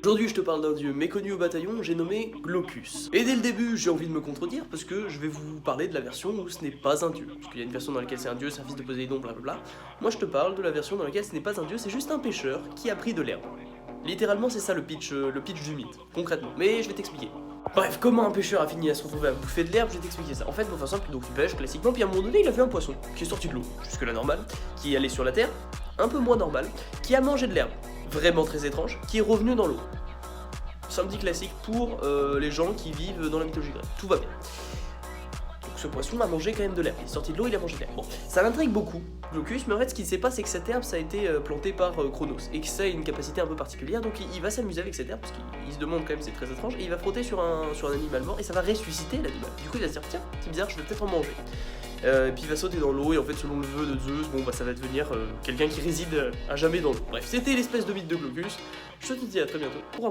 Aujourd'hui je te parle d'un dieu méconnu au bataillon, j'ai nommé Glaucus. Et dès le début j'ai envie de me contredire parce que je vais vous parler de la version où ce n'est pas un dieu. Parce qu'il y a une version dans laquelle c'est un dieu, c'est un fils de Poséidon, blablabla. Moi je te parle de la version dans laquelle ce n'est pas un dieu, c'est juste un pêcheur qui a pris de l'herbe. Littéralement c'est ça le pitch du mythe, concrètement. Mais je vais t'expliquer. Bref, comment un pêcheur a fini à se retrouver à bouffer de l'herbe, je vais t'expliquer ça. En fait, pour faire simple, donc il pêche classiquement, puis à un moment donné il a vu un poisson qui est sorti de l'eau, jusque là normal, qui est allé sur la terre, un peu moins normal, qui a mangé de l'herbe, vraiment très étrange, qui est revenu dans l'eau. Samedi classique pour les gens qui vivent dans la mythologie grecque. Tout va bien. Donc ce poisson a mangé quand même de l'herbe. Il est sorti de l'eau, il a mangé de l'herbe. Bon, ça l'intrigue beaucoup, Glaucus, mais en fait ce qu'il ne sait pas c'est que cette herbe ça a été plantée par Chronos et que ça a une capacité un peu particulière, donc il va s'amuser avec cette herbe parce qu'il se demande quand même, c'est très étrange, et il va frotter sur un animal mort et ça va ressusciter l'animal. Du coup il va se dire tiens, c'est bizarre, je vais peut-être en manger. Et puis il va sauter dans l'eau et en fait selon le vœu de Zeus, bon bah ça va devenir quelqu'un qui réside à jamais dans l'eau. Bref, c'était l'espèce de mythe de Glaucus. Je te dis à très bientôt pour un